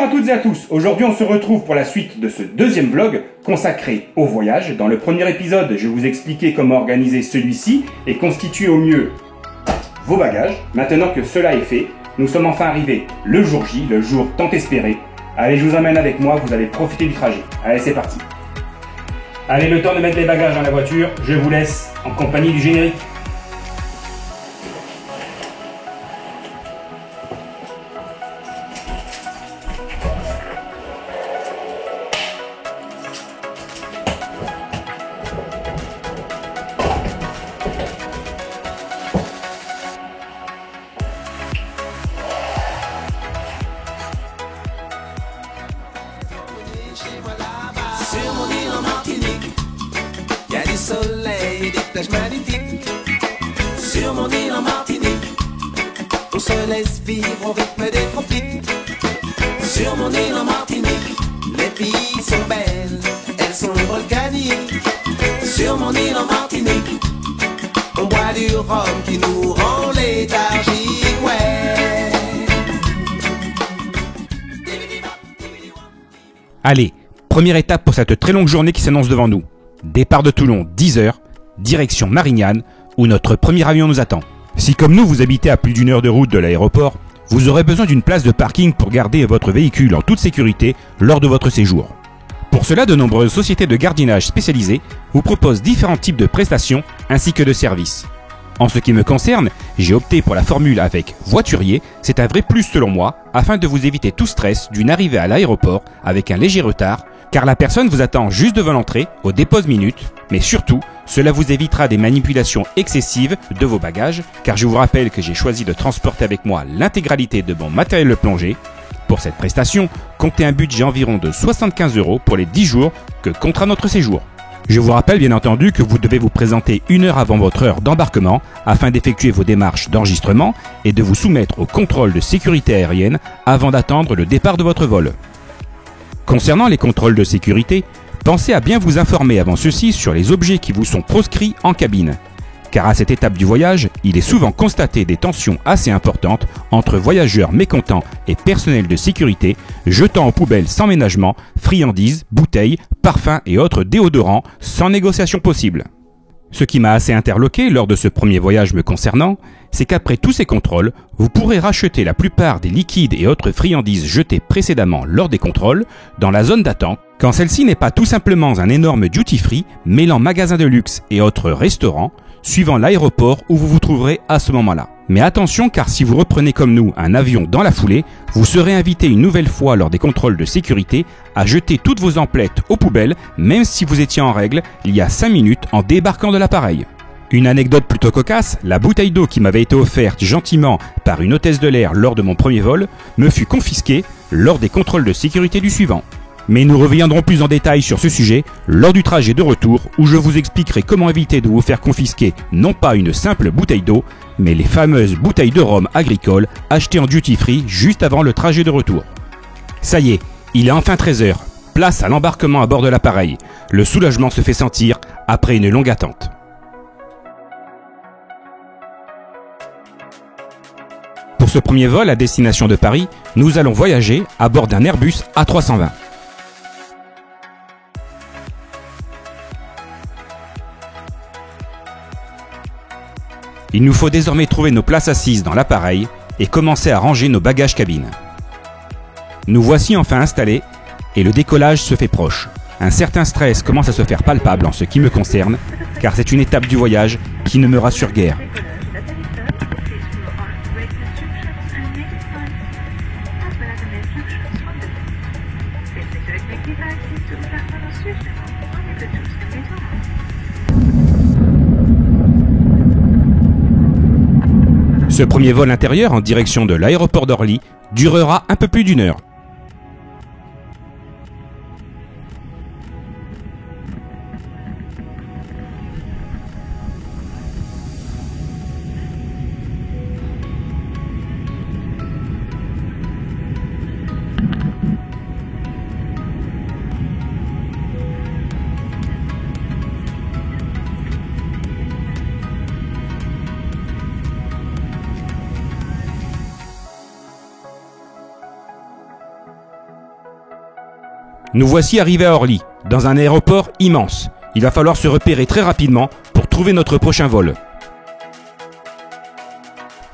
Bonjour à toutes et à tous, aujourd'hui on se retrouve pour la suite de ce deuxième vlog consacré au voyage. Dans le premier épisode, je vous expliquais comment organiser celui-ci et constituer au mieux vos bagages. Maintenant que cela est fait, nous sommes enfin arrivés le jour J, le jour tant espéré. Allez, je vous emmène avec moi, vous allez profiter du trajet. Allez, c'est parti. Allez, le temps de mettre les bagages dans la voiture, je vous laisse en compagnie du générique. Sur mon île en Martinique, y a du soleil et des plages magnifiques. Sur mon île en Martinique, on se laisse vivre au rythme des tropiques. Sur mon île en Martinique, les filles sont belles, elles sont volcaniques. Sur mon île en Martinique, on boit du rhum qui nous rend léthargiques, ouais. Allez, première étape pour cette très longue journée qui s'annonce devant nous. Départ de Toulon, 10h, direction Marignane, où notre premier avion nous attend. Si comme nous, vous habitez à plus d'une heure de route de l'aéroport, vous aurez besoin d'une place de parking pour garder votre véhicule en toute sécurité lors de votre séjour. Pour cela, de nombreuses sociétés de gardiennage spécialisées vous proposent différents types de prestations ainsi que de services. En ce qui me concerne, j'ai opté pour la formule avec voiturier, c'est un vrai plus selon moi, afin de vous éviter tout stress d'une arrivée à l'aéroport avec un léger retard, car la personne vous attend juste devant l'entrée, au dépose minute, mais surtout, cela vous évitera des manipulations excessives de vos bagages, car je vous rappelle que j'ai choisi de transporter avec moi l'intégralité de mon matériel de plongée. Pour cette prestation, comptez un budget environ de 75 € pour les 10 jours que comptera notre séjour. Je vous rappelle bien entendu que vous devez vous présenter 1 heure avant votre heure d'embarquement afin d'effectuer vos démarches d'enregistrement et de vous soumettre au contrôle de sécurité aérienne avant d'attendre le départ de votre vol. Concernant les contrôles de sécurité, pensez à bien vous informer avant ceci sur les objets qui vous sont proscrits en cabine. Car à cette étape du voyage, il est souvent constaté des tensions assez importantes entre voyageurs mécontents et personnel de sécurité, jetant aux poubelles sans ménagement friandises, bouteilles, parfums et autres déodorants sans négociation possible. Ce qui m'a assez interloqué lors de ce premier voyage me concernant, c'est qu'après tous ces contrôles, vous pourrez racheter la plupart des liquides et autres friandises jetées précédemment lors des contrôles dans la zone d'attente, quand celle-ci n'est pas tout simplement un énorme duty-free mêlant magasins de luxe et autres restaurants, suivant l'aéroport où vous vous trouverez à ce moment-là. Mais attention, car si vous reprenez comme nous un avion dans la foulée, vous serez invité une nouvelle fois lors des contrôles de sécurité à jeter toutes vos emplettes aux poubelles, même si vous étiez en règle il y a 5 minutes en débarquant de l'appareil. Une anecdote plutôt cocasse, la bouteille d'eau qui m'avait été offerte gentiment par une hôtesse de l'air lors de mon premier vol me fut confisquée lors des contrôles de sécurité du suivant. Mais nous reviendrons plus en détail sur ce sujet lors du trajet de retour où je vous expliquerai comment éviter de vous faire confisquer non pas une simple bouteille d'eau, mais les fameuses bouteilles de rhum agricole achetées en duty free juste avant le trajet de retour. Ça y est, il est enfin 13h, place à l'embarquement à bord de l'appareil. Le soulagement se fait sentir après une longue attente. Pour ce premier vol à destination de Paris, nous allons voyager à bord d'un Airbus A320. Il nous faut désormais trouver nos places assises dans l'appareil et commencer à ranger nos bagages cabine. Nous voici enfin installés et le décollage se fait proche. Un certain stress commence à se faire palpable en ce qui me concerne, car c'est une étape du voyage qui ne me rassure guère. Ce premier vol intérieur en direction de l'aéroport d'Orly durera un peu plus d'1 heure. Nous voici arrivés à Orly, dans un aéroport immense. Il va falloir se repérer très rapidement pour trouver notre prochain vol.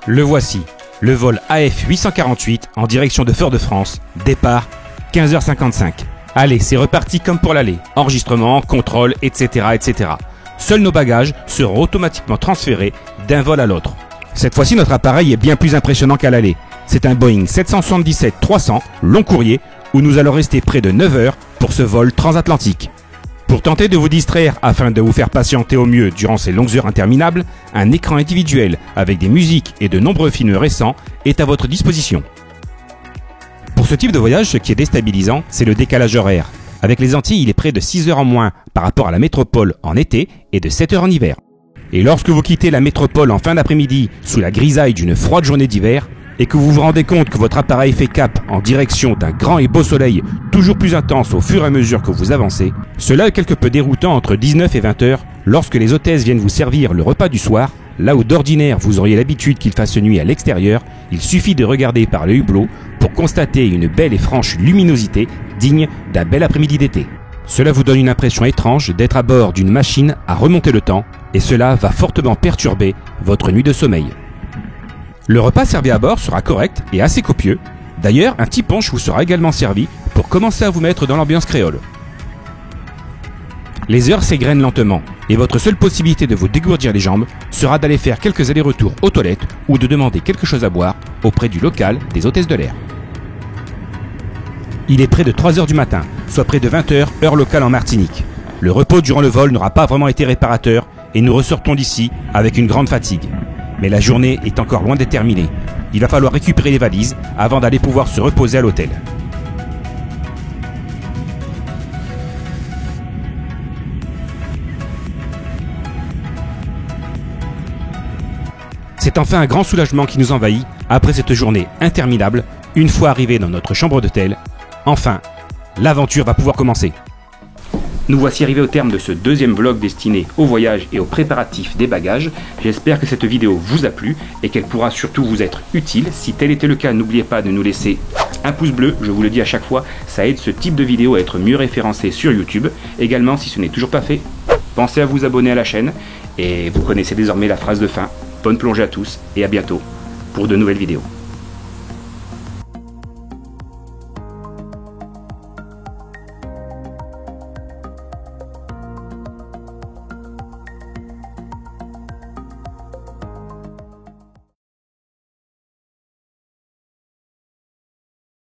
Le voici, le vol AF 848 en direction de Fort-de-France, départ 15h55. Allez, c'est reparti comme pour l'aller, enregistrement, contrôle, etc., etc. Seuls nos bagages seront automatiquement transférés d'un vol à l'autre. Cette fois-ci, notre appareil est bien plus impressionnant qu'à l'aller. C'est un Boeing 777-300 long courrier où nous allons rester près de 9 heures pour ce vol transatlantique. Pour tenter de vous distraire afin de vous faire patienter au mieux durant ces longues heures interminables, un écran individuel avec des musiques et de nombreux films récents est à votre disposition. Pour ce type de voyage, ce qui est déstabilisant, c'est le décalage horaire. Avec les Antilles, il est près de 6 heures en moins par rapport à la métropole en été et de 7 heures en hiver. Et lorsque vous quittez la métropole en fin d'après-midi sous la grisaille d'une froide journée d'hiver, et que vous vous rendez compte que votre appareil fait cap en direction d'un grand et beau soleil toujours plus intense au fur et à mesure que vous avancez, cela est quelque peu déroutant entre 19 et 20 heures lorsque les hôtesses viennent vous servir le repas du soir, là où d'ordinaire vous auriez l'habitude qu'il fasse nuit à l'extérieur, il suffit de regarder par le hublot pour constater une belle et franche luminosité digne d'un bel après-midi d'été. Cela vous donne une impression étrange d'être à bord d'une machine à remonter le temps et cela va fortement perturber votre nuit de sommeil. Le repas servi à bord sera correct et assez copieux. D'ailleurs, un petit punch vous sera également servi pour commencer à vous mettre dans l'ambiance créole. Les heures s'égrènent lentement et votre seule possibilité de vous dégourdir les jambes sera d'aller faire quelques allers-retours aux toilettes ou de demander quelque chose à boire auprès du local des hôtesses de l'air. Il est près de 3 heures du matin, soit près de 20 heures, heure locale en Martinique. Le repos durant le vol n'aura pas vraiment été réparateur et nous ressortons d'ici avec une grande fatigue. Mais la journée est encore loin d'être terminée. Il va falloir récupérer les valises avant d'aller pouvoir se reposer à l'hôtel. C'est enfin un grand soulagement qui nous envahit après cette journée interminable. Une fois arrivés dans notre chambre d'hôtel, enfin, l'aventure va pouvoir commencer. Nous voici arrivés au terme de ce deuxième vlog destiné au voyage et aux préparatifs des bagages. J'espère que cette vidéo vous a plu et qu'elle pourra surtout vous être utile. Si tel était le cas, n'oubliez pas de nous laisser un pouce bleu, je vous le dis à chaque fois, ça aide ce type de vidéo à être mieux référencé sur YouTube. Également, si ce n'est toujours pas fait, pensez à vous abonner à la chaîne et vous connaissez désormais la phrase de fin. Bonne plongée à tous et à bientôt pour de nouvelles vidéos.